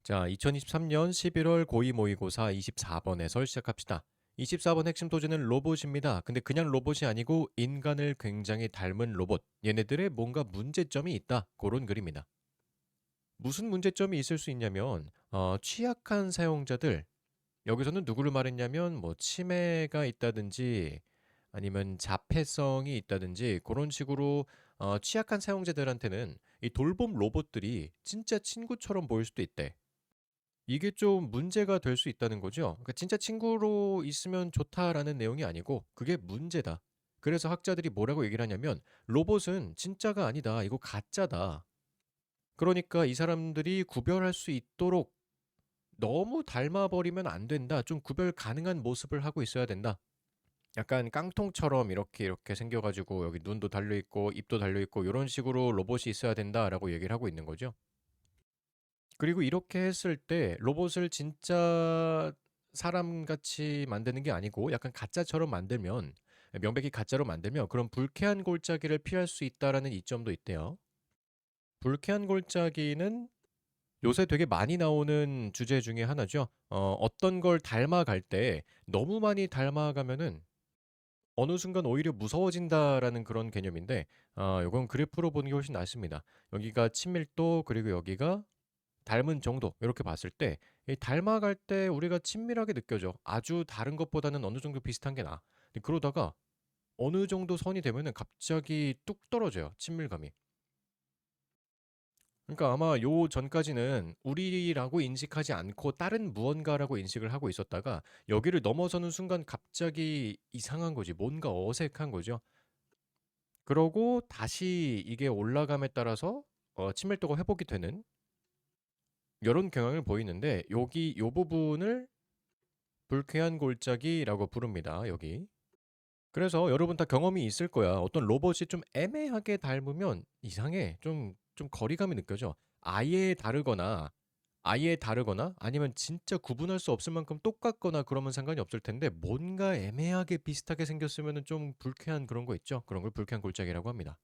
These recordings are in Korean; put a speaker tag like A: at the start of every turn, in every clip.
A: 자, 2023년 11월 고2 모의고사 24번 에서 시작합시다. 24번 핵심 소재는 로봇입니다. 근데 그냥 로봇이 아니고 인간을 굉장히 닮은 로봇. 얘네들의 뭔가 문제점이 있다. 그런 글입니다. 무슨 문제점이 있을 수 있냐면 취약한 사용자들, 여기서는 누구를 말했냐면 뭐 치매가 있다든지 아니면 자폐성이 있다든지 그런 식으로 취약한 사용자들한테는 이 돌봄 로봇들이 진짜 친구처럼 보일 수도 있대. 이게 좀 문제가 될 수 있다는 거죠. 그러니까 진짜 친구로 있으면 좋다라는 내용이 아니고 그게 문제다. 그래서 학자들이 뭐라고 얘기를 하냐면 로봇은 진짜가 아니다. 이거 가짜다. 그러니까 이 사람들이 구별할 수 있도록 너무 닮아버리면 안 된다. 좀 구별 가능한 모습을 하고 있어야 된다. 약간 깡통처럼 이렇게 생겨가지고 여기 눈도 달려있고 입도 달려있고 이런 식으로 로봇이 있어야 된다라고 얘기를 하고 있는 거죠. 그리고 이렇게 했을 때 로봇을 진짜 사람같이 만드는 게 아니고 약간 가짜처럼 만들면 명백히 가짜로 만들면 그런 불쾌한 골짜기를 피할 수 있다라는 이점도 있대요. 불쾌한 골짜기는 요새 되게 많이 나오는 주제 중에 하나죠. 어떤 걸 닮아갈 때 너무 많이 닮아가면은 어느 순간 오히려 무서워진다라는 그런 개념인데, 요건 그래프로 보는 게 훨씬 낫습니다. 여기가 친밀도, 그리고 여기가 닮은 정도 이렇게 봤을 때 이 닮아갈 때 우리가 친밀하게 느껴져. 아주 다른 것보다는 어느 정도 비슷한 게 나아. 근데 그러다가 어느 정도 선이 되면은 갑자기 뚝 떨어져요, 친밀감이. 그러니까 아마 요 전까지는 우리라고 인식하지 않고 다른 무언가라고 인식을 하고 있었다가 여기를 넘어서는 순간 갑자기 이상한 거지. 뭔가 어색한 거죠. 그러고 다시 이게 올라감에 따라서 친밀도가 회복이 되는 요런 경향을 보이는데 여기 요 부분을 불쾌한 골짜기라고 부릅니다. 여기. 그래서 여러분 다 경험이 있을 거야. 어떤 로봇이 좀 애매하게 닮으면 이상해. 좀 거리감이 느껴져. 아예 다르거나 아니면 진짜 구분할 수 없을 만큼 똑같거나 그러면 상관이 없을 텐데 뭔가 애매하게 비슷하게 생겼으면은 좀 불쾌한 그런 거 있죠. 그런 걸 불쾌한 골짜기라고 합니다.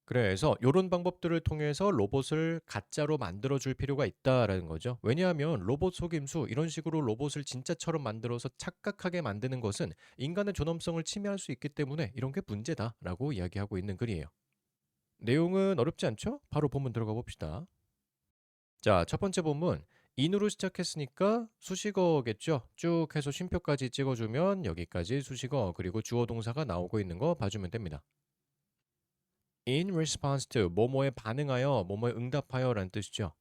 A: 그래서 요런 방법들을 통해서 로봇을 가짜로 만들어 줄 필요가 있다라는 거죠. 왜냐하면 로봇 속임수 이런 식으로 로봇을 진짜처럼 만들어서 착각하게 만드는 것은 인간의 존엄성을 침해할 수 있기 때문에 이런 게 문제다라고 이야기하고 있는 글이에요. 내용은 어렵지 않죠? 바로 본문 들어가 봅시다. 자, 첫 번째 본문. 인으로 시작했으니까 수식어겠죠? 쭉 해서 쉼표까지 찍어주면 여기까지 수식어 그리고 주어 동사가 나오고 있는 거 봐주면 됩니다. In response to 뭐뭐에 반응하여 뭐뭐에 응답하여 라는 뜻이죠.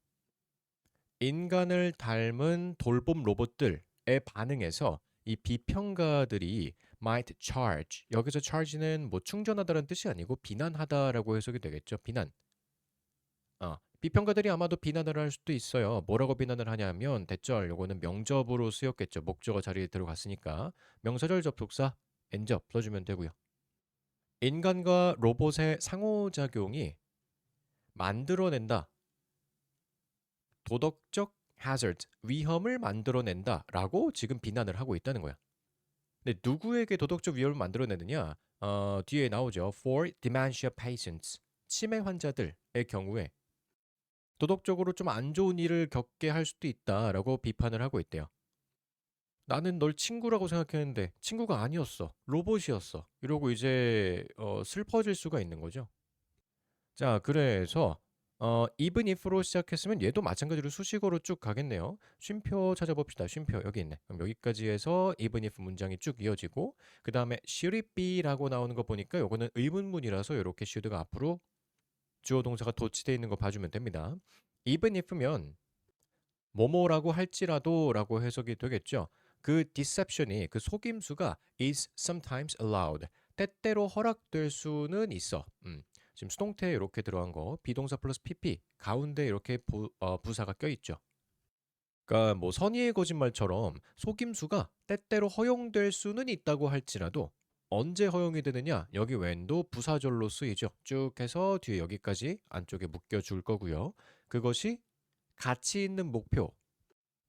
A: 인간을 닮은 돌봄 로봇들에 반응해서 이 비평가들이 might charge 여기서 charge는 뭐 충전하다라는 뜻이 아니고 비난하다라고 해석이 되겠죠. 비난. 비평가들이 아마도 비난을 할 수도 있어요. 뭐라고 비난을 하냐면 대절 요거는 명접으로 쓰였겠죠. 목적어 자리에 들어갔으니까 명사절 접속사 엔접 써주면 되고요. 인간과 로봇의 상호작용이 만들어낸다. 도덕적 hazard, 위험을 만들어낸다라고 지금 비난을 하고 있다는 거야. 근데 누구에게 도덕적 위험을 만들어내느냐? 뒤에 나오죠. For dementia patients, 치매 환자들의 경우에 도덕적으로 좀 안 좋은 일을 겪게 할 수도 있다라고 비판을 하고 있대요. 나는 널 친구라고 생각했는데 친구가 아니었어. 로봇이었어. 이러고 이제 슬퍼질 수가 있는 거죠. 자, 그래서 even if로 시작했으면 얘도 마찬가지로 수식어로 쭉 가겠네요. 쉼표 찾아봅시다. 쉼표 여기 있네. 그럼 여기까지 해서 even if 문장이 쭉 이어지고 그 다음에 should it be라고 나오는 거 보니까 요거는 의문문이라서 이렇게 should가 앞으로 주어 동사가 도치되어 있는 거 봐주면 됩니다. even if면 뭐뭐라고 할지라도라고 해석이 되겠죠. 그 deception이 그 속임수가 is sometimes allowed. 때때로 허락될 수는 있어. 지금 수동태에 이렇게 들어간 거 비동사 플러스 pp 가운데 이렇게 부사가 껴있죠. 그러니까 뭐 선의의 거짓말처럼 속임수가 때때로 허용될 수는 있다고 할지라도 언제 허용이 되느냐 여기 웬도 부사절로 쓰이죠. 쭉 해서 뒤에 여기까지 안쪽에 묶여줄 거고요. 그것이 가치 있는 목표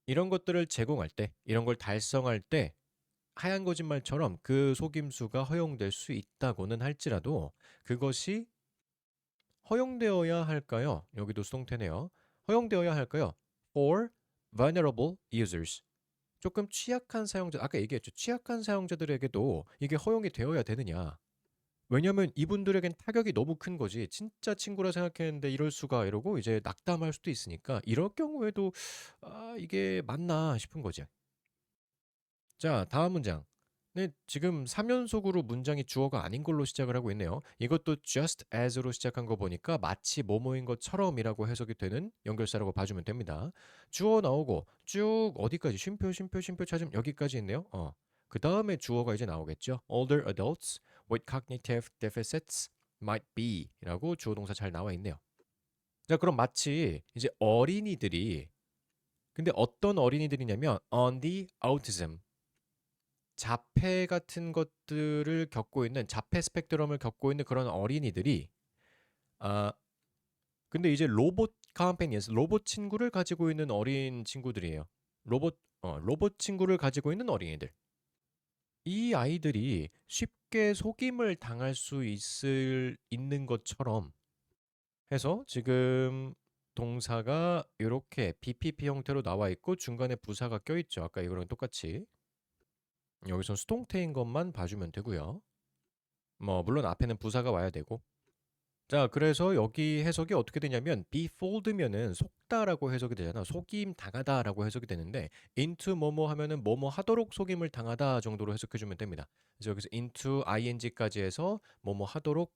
A: 이런 것들을 제공할 때 이런 걸 달성할 때 하얀 거짓말처럼 그 속임수가 허용될 수 있다고는 할지라도 그것이 허용되어야 할까요? 여기도 수동태네요. 허용되어야 할까요? for vulnerable users. 조금 취약한 사용자, 아까 얘기했죠. 취약한 사용자들에게도 이게 허용이 되어야 되느냐. 왜냐면 이분들에겐 타격이 너무 큰 거지. 진짜 친구라 생각했는데 이럴 수가 이러고 이제 낙담할 수도 있으니까 이럴 경우에도 이게 맞나 싶은 거지. 자, 다음 문장. 네, 지금 3연속으로 문장이 주어가 아닌 걸로 시작을 하고 있네요. 이것도 just as로 시작한 거 보니까 마치 뭐뭐인 것처럼이라고 해석이 되는 연결사라고 봐주면 됩니다. 주어 나오고 쭉 어디까지 쉼표 찾으면 여기까지 있네요. 그 다음에 주어가 이제 나오겠죠. Older adults with cognitive deficits might be 라고 주어 동사 잘 나와 있네요. 자, 그럼 마치 이제 어린이들이 근데 어떤 어린이들이냐면 on the autism 자폐 같은 것들을 겪고 있는 자폐 스펙트럼을 겪고 있는 그런 어린이들이 아 근데 이제 로봇 컴패니언스 로봇 친구를 가지고 있는 어린 친구들이에요. 로봇 친구를 가지고 있는 어린이들. 이 아이들이 쉽게 속임을 당할 수 있는 것처럼 해서 지금 동사가 이렇게 BPP 형태로 나와 있고 중간에 부사가 껴 있죠. 아까 이거랑 똑같이. 여기선 수동태인 것만 봐주면 되고요. 뭐 물론 앞에는 부사가 와야 되고. 자, 그래서 여기 해석이 어떻게 되냐면 be fooled면은 속다라고 해석이 되잖아. 속임 당하다라고 해석이 되는데 into 뭐뭐 하면은 뭐뭐 하도록 속임을 당하다 정도로 해석해 주면 됩니다. 그래서 여기서 into ing까지 해서 뭐뭐 하도록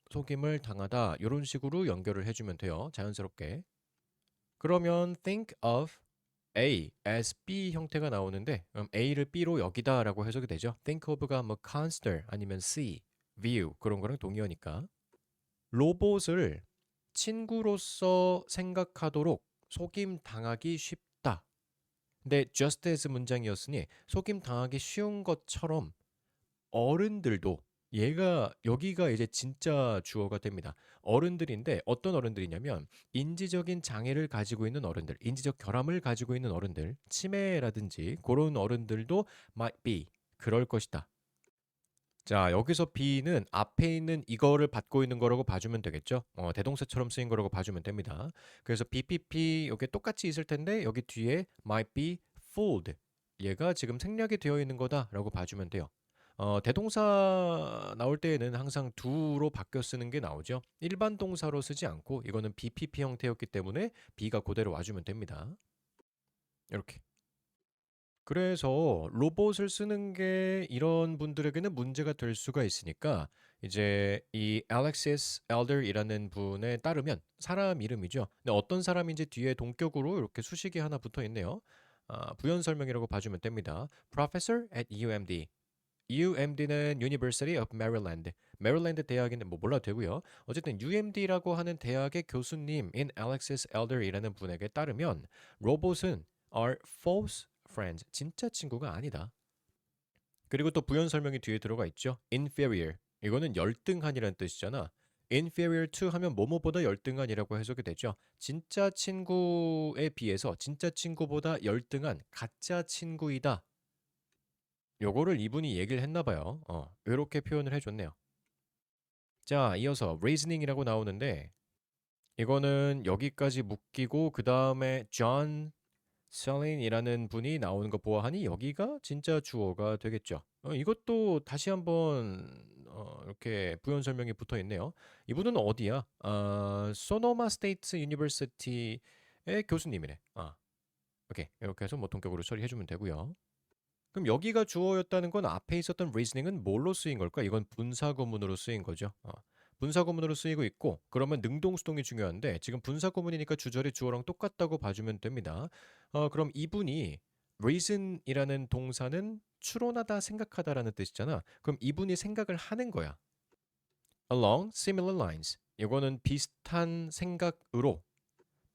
A: 속임을 당하다 이런 식으로 연결을 해주면 돼요. 자연스럽게. 그러면 think of A as B 형태가 나오는데 그럼 A를 B로 여기다라고 해석이 되죠. think of가 뭐 consider 아니면 see, view 그런 거랑 동의어니까. 로봇을 친구로서 생각하도록 속임 당하기 쉽다. 근데 just as 문장이었으니 속임 당하기 쉬운 것처럼 어른들도 얘가 여기가 이제 진짜 주어가 됩니다. 어른들인데 어떤 어른들이냐면 인지적인 장애를 가지고 있는 어른들, 인지적 결함을 가지고 있는 어른들, 치매라든지 그런 어른들도 might be 그럴 것이다. 자, 여기서 be는 앞에 있는 이거를 받고 있는 거라고 봐주면 되겠죠. 대동사처럼 쓰인 거라고 봐주면 됩니다. 그래서 BPP 여기 똑같이 있을 텐데 여기 뒤에 might be fooled 얘가 지금 생략이 되어 있는 거다라고 봐주면 돼요. 대동사 나올 때에는 항상 do로 바뀌어 쓰는 게 나오죠. 일반 동사로 쓰지 않고 이거는 BPP 형태였기 때문에 B가 그대로 와주면 됩니다. 이렇게. 그래서 로봇을 쓰는 게 이런 분들에게는 문제가 될 수가 있으니까 이제 이 Alexis Elder이라는 분에 따르면 사람 이름이죠. 근데 어떤 사람인지 뒤에 동격으로 이렇게 수식이 하나 붙어 있네요. 부연 설명이라고 봐주면 됩니다. Professor at UMD. UMD는 University of Maryland. 메릴랜드 대학인데 뭐 몰라도 되고요. 어쨌든 UMD라고 하는 대학의 교수님인 Alexis Elder이라는 분에게 따르면 로봇은 are false friends. 진짜 친구가 아니다. 그리고 또 부연 설명이 뒤에 들어가 있죠. inferior. 이거는 열등한이라는 뜻이잖아. inferior to 하면 뭐뭐보다 열등한이라고 해석이 되죠. 진짜 친구에 비해서 진짜 친구보다 열등한 가짜 친구이다. 요거를 이분이 얘기를 했나 봐요. 요렇게 표현을 해줬네요. 자, 이어서 reasoning이라고 나오는데 이거는 여기까지 묶이고 그 다음에 John Salin이라는 분이 나오는 거 보아하니 여기가 진짜 주어가 되겠죠. 이것도 다시 한번 이렇게 부연 설명이 붙어 있네요. 이분은 어디야? 소노마 스테이트 유니버시티의 교수님이래. 오케이. 이렇게 해서 뭐 동격으로 처리해주면 되고요. 그럼 여기가 주어였다는 건 앞에 있었던 reasoning은 뭘로 쓰인 걸까? 이건 분사구문으로 쓰인 거죠. 분사구문으로 쓰이고 있고 그러면 능동수동이 중요한데 지금 분사구문이니까 주절이 주어랑 똑같다고 봐주면 됩니다. 그럼 이분이 reason이라는 동사는 추론하다, 생각하다라는 뜻이잖아. 그럼 이분이 생각을 하는 거야. Along similar lines. 이거는 비슷한 생각으로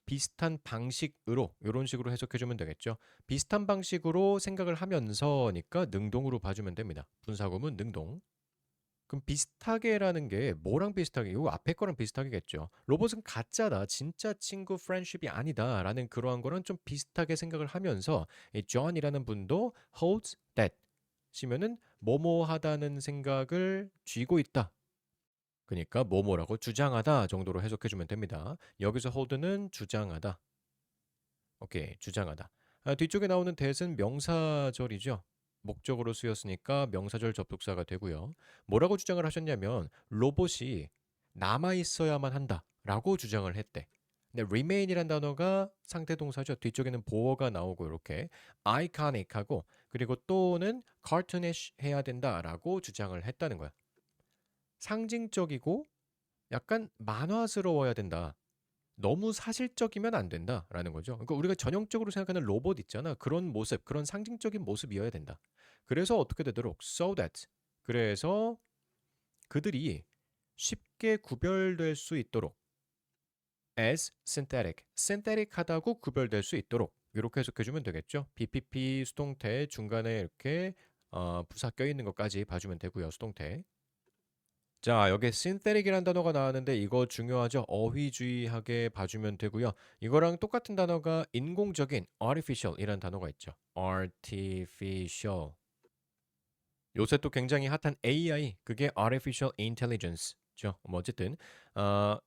A: 비슷한 방식으로 이런 식으로 해석해주면 되겠죠. 비슷한 방식으로 생각을 하면서니까 능동으로 봐주면 됩니다. 분사구문 능동. 그럼 비슷하게라는 게 뭐랑 비슷하게? 이거 앞에 거랑 비슷하겠죠. 로봇은 가짜다, 진짜 친구 프렌십이 아니다라는 그러한 거랑 좀 비슷하게 생각을 하면서 이 John이라는 분도 holds that 시면은 뭐뭐하다는 생각을 쥐고 있다. 그러니까 뭐뭐라고 주장하다 정도로 해석해주면 됩니다. 여기서 hold는 주장하다. 오케이, 주장하다. 뒤쪽에 나오는 that은 명사절이죠. 목적으로 쓰였으니까 명사절 접속사가 되고요. 뭐라고 주장을 하셨냐면 로봇이 남아 있어야만 한다라고 주장을 했대. 근데 remain이란 단어가 상태 동사죠. 뒤쪽에는 보어가 나오고 이렇게 iconic하고 그리고 또는 cartoonish 해야 된다라고 주장을 했다는 거야. 상징적이고 약간 만화스러워야 된다. 너무 사실적이면 안 된다라는 거죠. 그러니까 우리가 전형적으로 생각하는 로봇 있잖아. 그런 모습, 그런 상징적인 모습이어야 된다. 그래서 어떻게 되도록 so that 그래서 그들이 쉽게 구별될 수 있도록 as synthetic, synthetic하다고 구별될 수 있도록 이렇게 해석해 주면 되겠죠. BPP 수동태 중간에 이렇게 부사 껴 있는 것까지 봐주면 되고요. 수동태. 자, 여기 synthetic이라는 단어가 나왔는데 이거 중요하죠. 어휘주의하게 봐주면 되고요. 이거랑 똑같은 단어가 인공적인 artificial이라는 단어가 있죠. artificial. 요새 또 굉장히 핫한 AI, 그게 artificial intelligence죠. 뭐 어쨌든 어,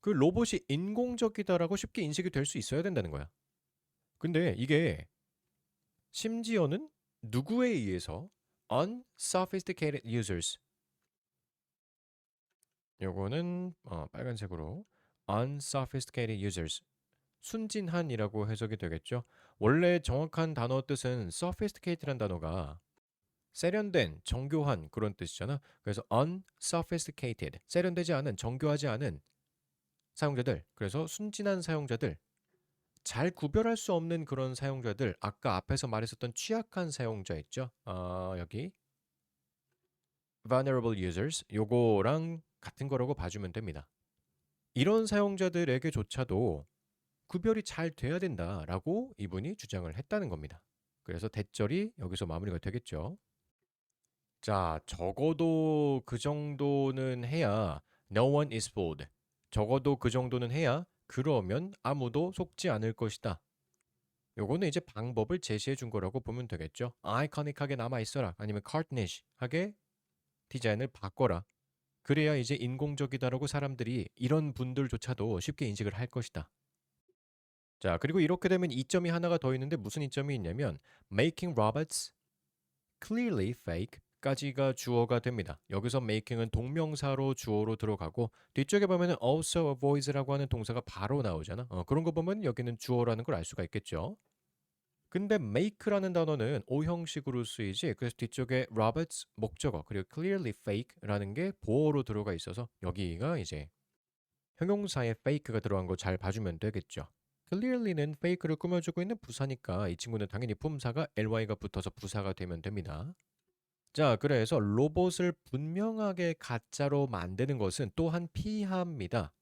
A: 그 로봇이 인공적이다라고 쉽게 인식이 될 수 있어야 된다는 거야. 근데 이게 심지어는 누구에 의해서 unsophisticated users 요거는 빨간색으로 unsophisticated users 순진한이라고 해석이 되겠죠. 원래 정확한 단어 뜻은 sophisticated란 단어가 세련된, 정교한 그런 뜻이잖아. 그래서 unsophisticated 세련되지 않은, 정교하지 않은 사용자들. 그래서 순진한 사용자들. 잘 구별할 수 없는 그런 사용자들. 아까 앞에서 말했었던 취약한 사용자 있죠. 여기 vulnerable users 요거랑 같은 거라고 봐주면 됩니다. 이런 사용자들에게조차도 구별이 잘 돼야 된다라고 이분이 주장을 했다는 겁니다. 그래서 대절이 여기서 마무리가 되겠죠. 자, 적어도 그 정도는 해야 no one is fooled. 적어도 그 정도는 해야 그러면 아무도 속지 않을 것이다. 요거는 이제 방법을 제시해 준 거라고 보면 되겠죠. 아이코닉하게 남아 있어라. 아니면 cartoonish하게 디자인을 바꿔라. 그래야 이제 인공적이다라고 사람들이 이런 분들조차도 쉽게 인식을 할 것이다. 자, 그리고 이렇게 되면 이점이 하나가 더 있는데 무슨 이점이 있냐면 making robots clearly fake 까지가 주어가 됩니다. 여기서 making은 동명사로 주어로 들어가고 뒤쪽에 보면은 also avoids라고 하는 동사가 바로 나오잖아. 그런 거 보면 여기는 주어라는 걸 알 수가 있겠죠. 근데 make라는 단어는 오형식으로 쓰이지 그래서 뒤쪽에 robots 목적어 그리고 clearly fake라는 게 보어로 들어가 있어서 여기가 이제 형용사에 fake가 들어간 거 잘 봐주면 되겠죠. clearly는 fake를 꾸며주고 있는 부사니까 이 친구는 당연히 품사가 ly가 붙어서 부사가 되면 됩니다. 자, 그래서 로봇을 분명하게 가짜로 만드는 것은 또한 피합니다.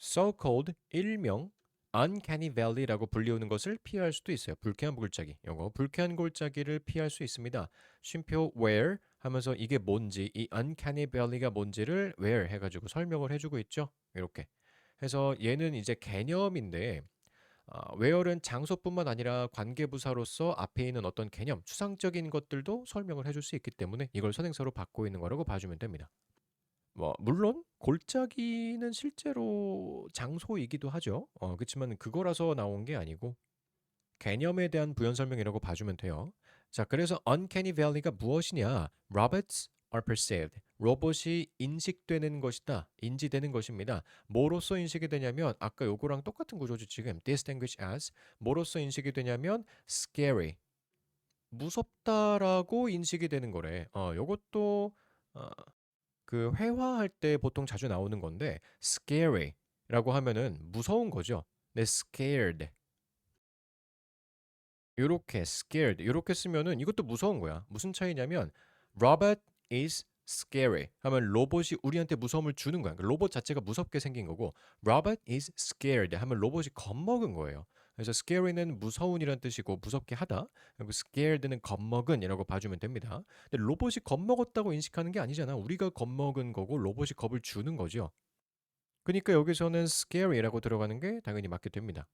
A: so-called 일명 uncanny valley라고 불리우는 것을 피할 수도 있어요. 불쾌한 골짜기. 영어 불쾌한 골짜기를 피할 수 있습니다. 쉼표 where 하면서 이게 뭔지 이 uncanny valley가 뭔지를 where 해가지고 설명을 해주고 있죠. 이렇게 해서 얘는 이제 개념인데 where은 장소뿐만 아니라 관계부사로서 앞에 있는 어떤 개념, 추상적인 것들도 설명을 해줄 수 있기 때문에 이걸 선행사로 받고 있는 거라고 봐주면 됩니다. 뭐 물론 골짜기는 실제로 장소이기도 하죠. 그렇지만 그거라서 나온 게 아니고 개념에 대한 부연 설명이라고 봐주면 돼요. 자, 그래서 uncanny valley가 무엇이냐? Robots are perceived. 로봇이 인식되는 것이다. 인지되는 것입니다. 뭐로써 인식이 되냐면 아까 요거랑 똑같은 구조죠. 지금 distinguish as 뭐로써 인식이 되냐면 scary. 무섭다라고 인식이 되는 거래. 요것도 어, 그 회화할 때 보통 자주 나오는 건데 scary라고 하면은 무서운 거죠. 네, scared. 요렇게 scared 요렇게 쓰면은 이것도 무서운 거야. 무슨 차이냐면 robot is scary 하면 로봇이 우리한테 무서움을 주는 거야. 그러니까 로봇 자체가 무섭게 생긴 거고 robot is scared 하면 로봇이 겁먹은 거예요. 그래서 scary는 무서운이란 뜻이고 무섭게 하다. 그리고 scared는 겁먹은이라고 봐주면 됩니다. 근데 로봇이 겁먹었다고 인식하는 게 아니잖아. 우리가 겁먹은 거고 로봇이 겁을 주는 거죠. 그러니까 여기서는 scary라고 들어가는 게 당연히 맞게 됩니다.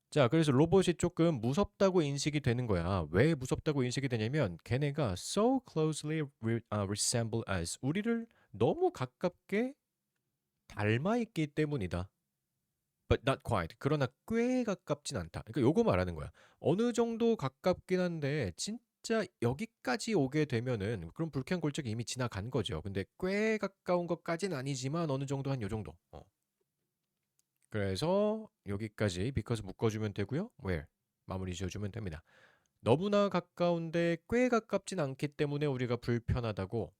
A: 자, 그래서 로봇이 조금 무섭다고 인식이 되는 거야. 왜 무섭다고 인식이 되냐면 걔네가 so closely resemble us. 우리를 너무 가깝게 닮아 있기 때문이다. but not quite. 그러나 꽤 가깝진 않다. 그러니까 요거 말하는 거야. 어느 정도 가깝긴 한데 진짜 여기까지 오게 되면은 그럼 불쾌한 골짜기 이미 지나간 거죠. 근데 꽤 가까운 것까진 아니지만 어느 정도 한 요 정도. 그래서 여기까지 because 묶어주면 되고요. where 마무리 지어주면 됩니다. 너무나 가까운데 꽤 가깝진 않기 때문에 우리가 불편하다고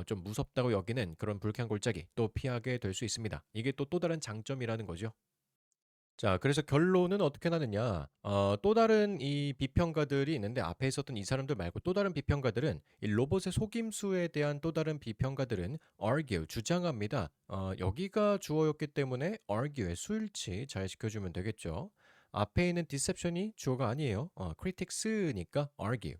A: 좀 무섭다고 여기는 그런 불쾌한 골짜기 또 피하게 될 수 있습니다. 이게 또 다른 장점이라는 거죠. 자, 그래서 결론은 어떻게 나느냐? 또 다른 이 비평가들이 있는데 앞에 있었던 이 사람들 말고 또 다른 비평가들은 이 로봇의 속임수에 대한 또 다른 비평가들은 argue, 주장합니다. 여기가 주어였기 때문에 argue의 수일치 잘 지켜주면 되겠죠. 앞에 있는 deception이 주어가 아니에요. critics니까 argue.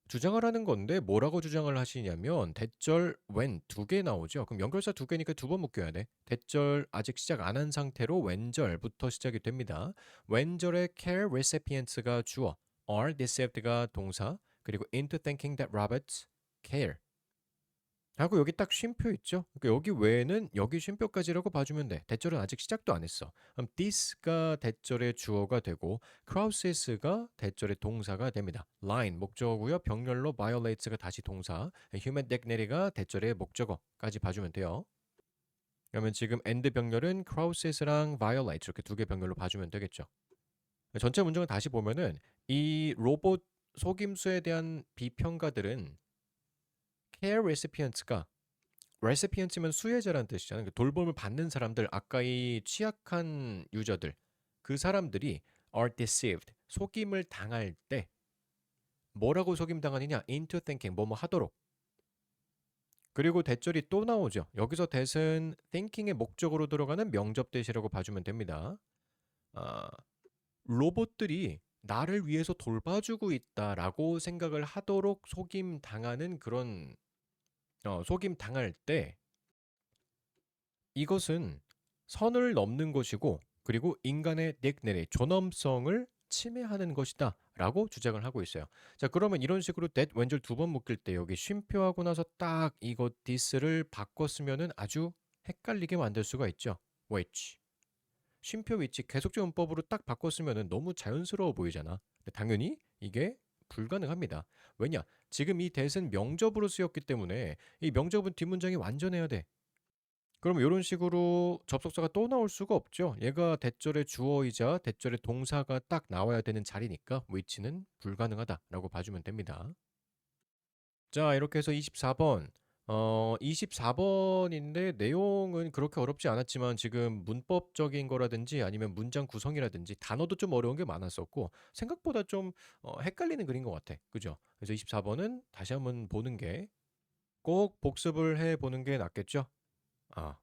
A: 주장을 하는 건데 뭐라고 주장을 하시냐면 대절 when 두 개 나오죠. 그럼 연결사 두 개니까 두 번 묶여야 돼. 대절 아직 시작 안 한 상태로 when절부터 시작이 됩니다. when절의 care recipients가 주어, are deceived가 동사, 그리고 into thinking that rabbits care. 하고 여기 딱 쉼표 있죠? 그러니까 여기 외에는 여기 쉼표까지라고 봐주면 돼. 대절은 아직 시작도 안 했어. 그럼 this가 대절의 주어가 되고 crouches가 대절의 동사가 됩니다. line 목적어고요. 병렬로 violates가 다시 동사, human dignity가 대절의 목적어까지 봐주면 돼요. 그러면 지금 end 병렬은 crouches랑 violate 이렇게 두 개 병렬로 봐주면 되겠죠. 전체 문장을 다시 보면은 이 로봇 속임수에 대한 비평가들은 care recipients가 recipients면 수혜자라는 뜻이잖아요. 그 돌봄을 받는 사람들, 아까 이 취약한 유저들, 그 사람들이 are deceived, 속임을 당할 때 뭐라고 속임 당하느냐? into thinking, 뭐뭐 하도록. 그리고 대절이 또 나오죠. 여기서 that은 thinking의 목적으로 들어가는 명접 대시라고 봐주면 됩니다. 아, 로봇들이 나를 위해서 돌봐주고 있다라고 생각을 하도록 속임 당하는 그런 속임 당할 때 이것은 선을 넘는 것이고 그리고 인간의 닉네리 존엄성을 침해하는 것이다 라고 주장을 하고 있어요. 자, 그러면 이런 식으로 that 왼절 두 번 묶일 때 여기 쉼표하고 나서 딱 이거 this를 바꿨으면은 아주 헷갈리게 만들 수가 있죠. which 쉼표 위치 계속적 문법으로 딱 바꿨으면은 너무 자연스러워 보이잖아. 근데 당연히 이게 불가능합니다. 왜냐? 지금 이 that은 명접으로 쓰였기 때문에 이 명접은 뒷문장이 완전해야 돼. 그럼 이런 식으로 접속사가 또 나올 수가 없죠. 얘가 대절의 주어이자 대절의 동사가 딱 나와야 되는 자리니까 which는 불가능하다라고 봐주면 됩니다. 자, 이렇게 해서 24번. 24번인데 내용은 그렇게 어렵지 않았지만 지금 문법적인 거라든지 아니면 문장 구성이라든지 단어도 좀 어려운 게 많았었고 생각보다 좀 헷갈리는 글인 것 같아. 그죠? 그래서 24번은 다시 한번 보는 게 꼭 복습을 해 보는 게 낫겠죠? 아,